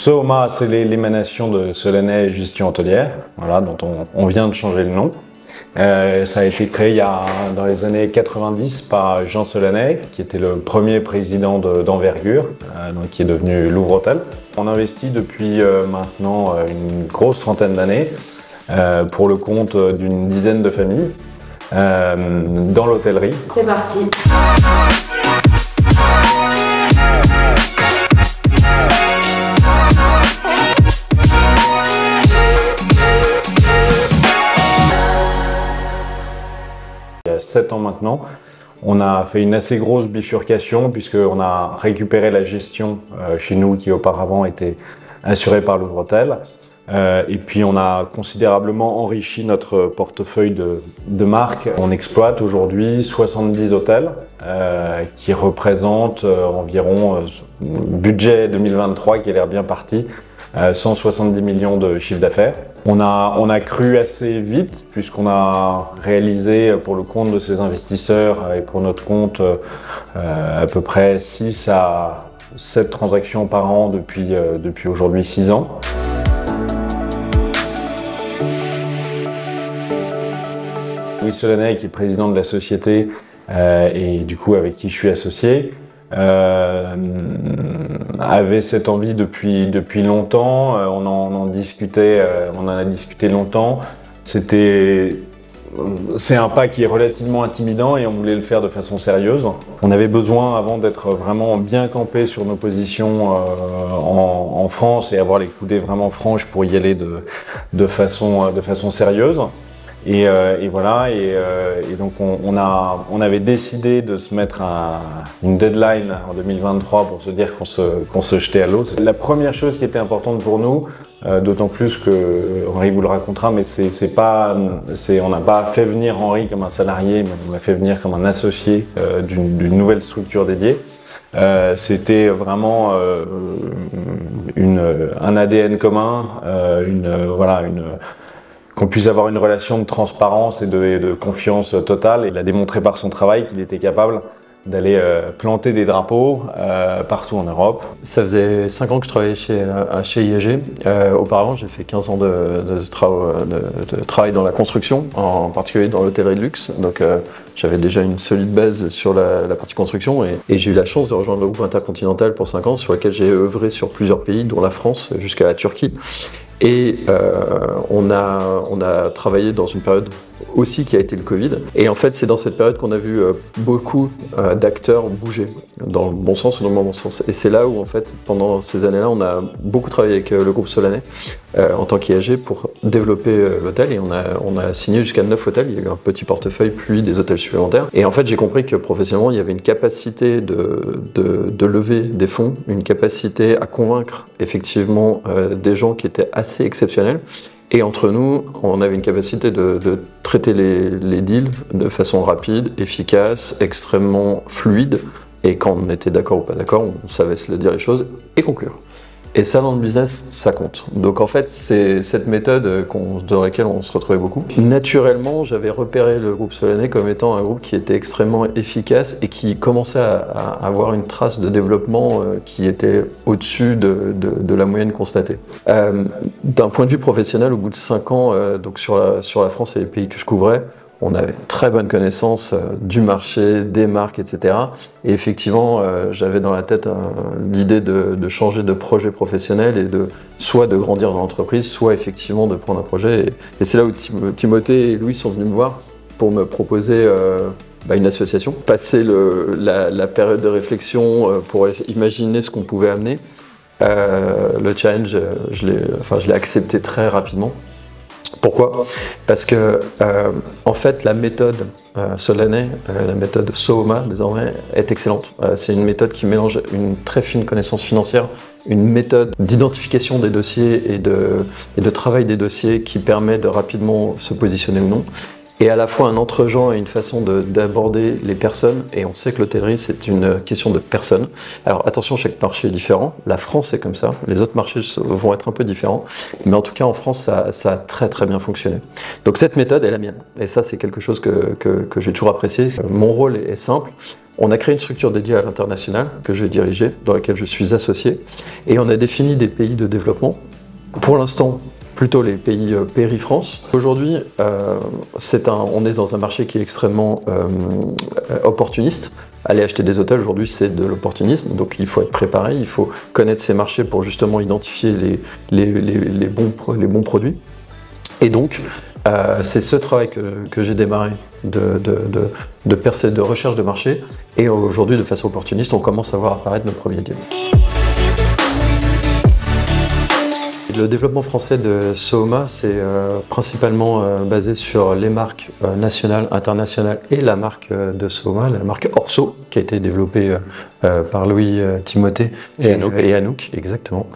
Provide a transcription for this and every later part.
Sooma, c'est l'émanation de Solaney Gestion Hôtelière, voilà, dont on vient de changer le nom. Ça a été créé dans les années 90 par Jean Solaney, qui était le premier président d'Envergure, qui est devenu Louvre Hôtel. On investit depuis maintenant une grosse trentaine d'années pour le compte d'une dizaine de familles dans l'hôtellerie. C'est parti. Il y a 7 ans maintenant, on a fait une assez grosse bifurcation puisqu'on a récupéré la gestion chez nous qui auparavant était assurée par Louvre Hôtel. Et puis on a considérablement enrichi notre portefeuille de marques. On exploite aujourd'hui 70 hôtels qui représentent environ budget 2023 qui a l'air bien parti, 170 millions de chiffre d'affaires. On a cru assez vite puisqu'on a réalisé pour le compte de ces investisseurs et pour notre compte à peu près 6 à 7 transactions par an depuis aujourd'hui 6 ans. Louis Solaney, qui est président de la société et du coup avec qui je suis associé, avait cette envie depuis longtemps. On en discutait, on en a discuté longtemps. C'est un pas qui est relativement intimidant et on voulait le faire de façon sérieuse. On avait besoin avant d'être vraiment bien campé sur nos positions en France et avoir les coudées vraiment franches pour y aller de façon sérieuse. Et voilà, et donc on avait décidé de se mettre une deadline en 2023 pour se dire qu'on se jetait à l'eau. La première chose qui était importante pour nous, d'autant plus que Henri vous le racontera, mais on n'a pas fait venir Henri comme un salarié, mais on l'a fait venir comme un associé d'une nouvelle structure dédiée. C'était vraiment un ADN commun, qu'on puisse avoir une relation de transparence et de confiance totale. Il a démontré par son travail qu'il était capable d'aller planter des drapeaux partout en Europe. Ça faisait 5 ans que je travaillais chez IAG. Auparavant, j'ai fait 15 ans de travail dans la construction, en particulier dans l'hôtellerie de luxe. Donc j'avais déjà une solide base sur la partie construction et j'ai eu la chance de rejoindre le groupe Intercontinental pour 5 ans, sur lequel j'ai œuvré sur plusieurs pays, dont la France jusqu'à la Turquie. Et on a travaillé dans une période aussi qui a été le Covid. Et en fait, c'est dans cette période qu'on a vu beaucoup d'acteurs bouger, dans le bon sens ou dans le moins bon sens. Et c'est là où, en fait, pendant ces années-là, on a beaucoup travaillé avec le groupe Solaney en tant qu'IAG pour développer l'hôtel. Et on a signé jusqu'à 9 hôtels. Il y a eu un petit portefeuille, puis des hôtels supplémentaires. Et en fait, j'ai compris que professionnellement, il y avait une capacité de lever des fonds, une capacité à convaincre effectivement des gens qui étaient assez exceptionnels. Et entre nous, on avait une capacité de traiter les deals de façon rapide, efficace, extrêmement fluide. Et quand on était d'accord ou pas d'accord, on savait se le dire les choses et conclure. Et ça, dans le business, ça compte. Donc en fait, c'est cette méthode dans laquelle on se retrouvait beaucoup. Naturellement, j'avais repéré le groupe Solaney comme étant un groupe qui était extrêmement efficace et qui commençait à avoir une trace de développement qui était au-dessus de la moyenne constatée. D'un point de vue professionnel, au bout de 5 ans, donc sur la France et les pays que je couvrais, on avait très bonne connaissance du marché, des marques, etc. Et effectivement, j'avais dans la tête l'idée de changer de projet professionnel et soit de grandir dans l'entreprise, soit effectivement de prendre un projet. Et c'est là où Timothée et Louis sont venus me voir pour me proposer une association. Passer la période de réflexion pour imaginer ce qu'on pouvait amener, le challenge, je l'ai accepté très rapidement. Pourquoi ? Parce que, en fait, la méthode Solaney, la méthode Sooma désormais, est excellente. C'est une méthode qui mélange une très fine connaissance financière, une méthode d'identification des dossiers et de travail des dossiers qui permet de rapidement se positionner ou non. et à la fois un entre-gens et une façon d'aborder les personnes. Et on sait que l'hôtellerie, c'est une question de personnes. Alors attention, chaque marché est différent. La France est comme ça. Les autres marchés vont être un peu différents. Mais en tout cas, en France, ça a très très bien fonctionné. Donc cette méthode est la mienne. Et ça, c'est quelque chose que j'ai toujours apprécié. Mon rôle est simple. On a créé une structure dédiée à l'international que je vais diriger, dans laquelle je suis associé. Et on a défini des pays de développement. Pour l'instant, plutôt les pays péri-France. Aujourd'hui, on est dans un marché qui est extrêmement opportuniste. Aller acheter des hôtels, aujourd'hui, c'est de l'opportunisme. Donc il faut être préparé, il faut connaître ces marchés pour justement identifier les bons produits. Et donc, c'est ce travail que j'ai démarré de recherche de marché. Et aujourd'hui, de façon opportuniste, on commence à voir apparaître nos premiers deals. Le développement français de Sooma, c'est principalement basé sur les marques nationales, internationales et la marque de Sooma, la marque Orso, qui a été développée par Louis Timothée et Anouk, exactement.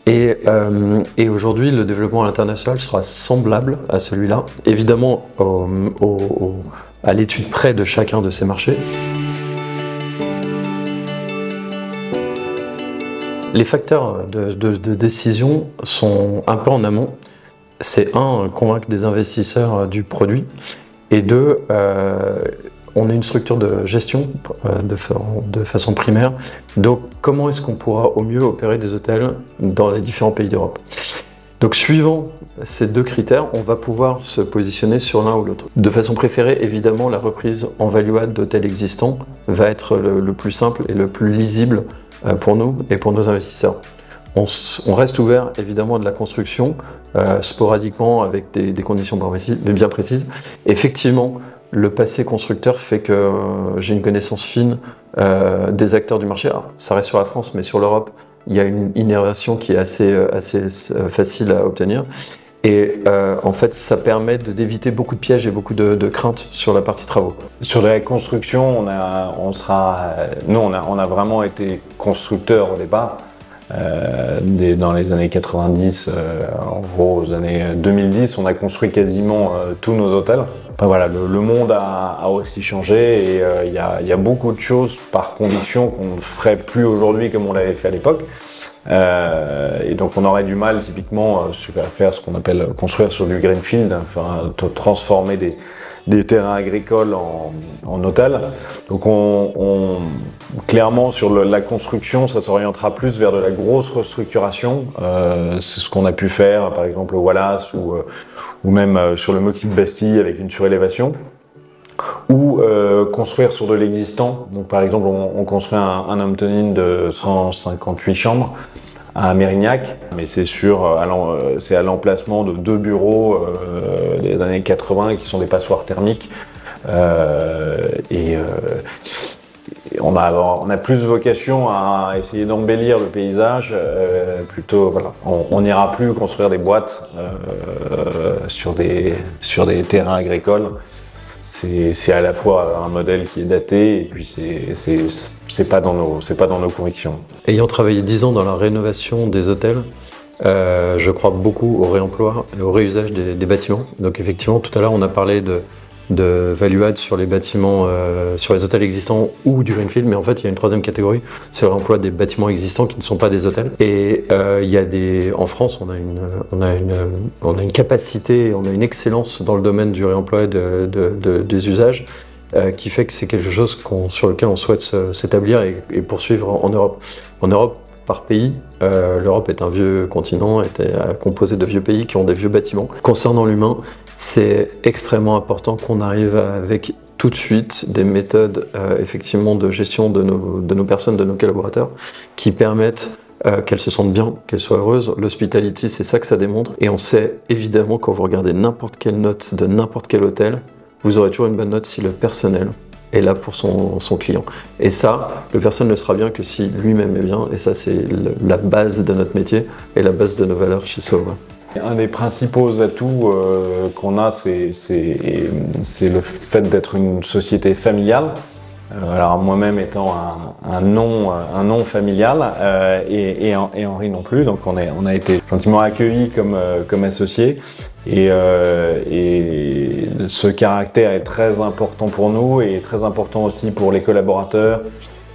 Et aujourd'hui, le développement international sera semblable à celui-là, évidemment à l'étude près de chacun de ces marchés. Les facteurs de décision sont un peu en amont. C'est un, convaincre des investisseurs du produit, et deux, on a une structure de gestion de façon primaire. Donc comment est-ce qu'on pourra au mieux opérer des hôtels dans les différents pays d'Europe? Donc suivant ces deux critères, on va pouvoir se positionner sur l'un ou l'autre. De façon préférée, évidemment, la reprise en value-add d'hôtels existants va être le plus simple et le plus lisible pour nous et pour nos investisseurs. On reste ouvert évidemment à de la construction, sporadiquement avec des conditions bien précises. Effectivement, le passé constructeur fait que j'ai une connaissance fine des acteurs du marché. Alors, ça reste sur la France, mais sur l'Europe, il y a une innovation qui est assez facile à obtenir. Et en fait, ça permet d'éviter beaucoup de pièges et beaucoup de craintes sur la partie travaux. Sur la construction, on a vraiment été constructeur au départ. Dans les années 90, en gros aux années 2010, on a construit quasiment tous nos hôtels. Enfin, voilà, le monde a aussi changé, et il y a beaucoup de choses par conviction qu'on ne ferait plus aujourd'hui comme on l'avait fait à l'époque. Et donc on aurait du mal typiquement à faire ce qu'on appelle construire sur du greenfield, enfin transformer des terrains agricoles en hôtels. Donc clairement sur la construction, ça s'orientera plus vers de la grosse restructuration. C'est ce qu'on a pu faire par exemple au Wallace ou même sur le Moquis de Bastille avec une surélévation. Ou construire sur de l'existant. Donc par exemple on construit un Hampton Inn de 158 chambres à Mérignac, mais c'est à l'emplacement de 2 bureaux des années 80 qui sont des passoires thermiques. On a plus vocation à essayer d'embellir le paysage, plutôt voilà. On n'ira plus construire des boîtes sur des terrains agricoles. C'est à la fois un modèle qui est daté, et puis c'est pas dans nos convictions. Ayant travaillé 10 ans dans la rénovation des hôtels, je crois beaucoup au réemploi et au réusage des bâtiments. Donc effectivement, tout à l'heure, on a parlé de value-add sur les bâtiments, sur les hôtels existants ou du greenfield, mais en fait il y a une troisième catégorie, c'est le réemploi des bâtiments existants qui ne sont pas des hôtels. Et en France, on a une capacité, on a une excellence dans le domaine du réemploi des usages, qui fait que c'est quelque chose sur lequel on souhaite s'établir et poursuivre en Europe. En Europe, par pays, l'Europe est un vieux continent, composé de vieux pays qui ont des vieux bâtiments. Concernant l'humain, c'est extrêmement important qu'on arrive avec tout de suite des méthodes effectivement de gestion de nos personnes, de nos collaborateurs, qui permettent qu'elles se sentent bien, qu'elles soient heureuses. L'hospitality, c'est ça que ça démontre. Et on sait évidemment, quand vous regardez n'importe quelle note de n'importe quel hôtel, vous aurez toujours une bonne note si le personnel est là pour son client. Et ça, le personnel ne sera bien que si lui-même est bien. Et ça, c'est la base de notre métier et la base de nos valeurs chez Sooma. Un des principaux atouts qu'on a, c'est le fait d'être une société familiale. Alors moi-même étant un nom familial et Henri non plus, donc on a été gentiment accueillis comme associés et ce caractère est très important pour nous et très important aussi pour les collaborateurs,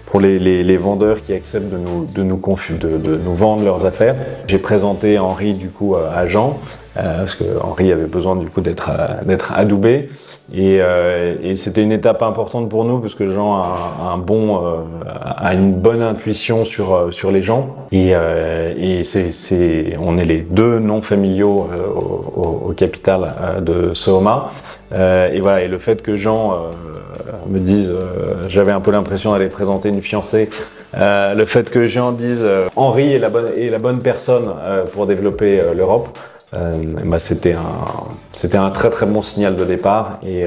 pour les vendeurs qui acceptent de nous vendre leurs affaires. J'ai présenté Henri du coup à Jean, parce que Henri avait besoin du coup d'être adoubé et c'était une étape importante pour nous parce que Jean a une bonne intuition sur les gens et on est les deux noms familiaux au capital de Sohoma et voilà, et le fait que Jean me dise j'avais un peu l'impression d'aller présenter une fiancée, le fait que Jean dise Henri est la bonne personne pour développer l'Europe, bah c'était un très très bon signal de départ et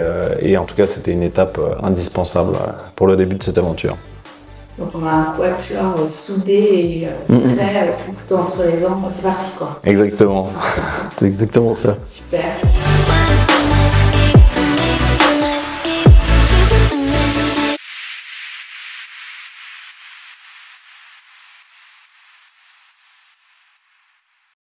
en tout cas c'était une étape indispensable pour le début de cette aventure. Donc on a un quatuor soudé et prêt, le couteau entre les dents, c'est parti quoi. Exactement. C'est exactement ça. Super.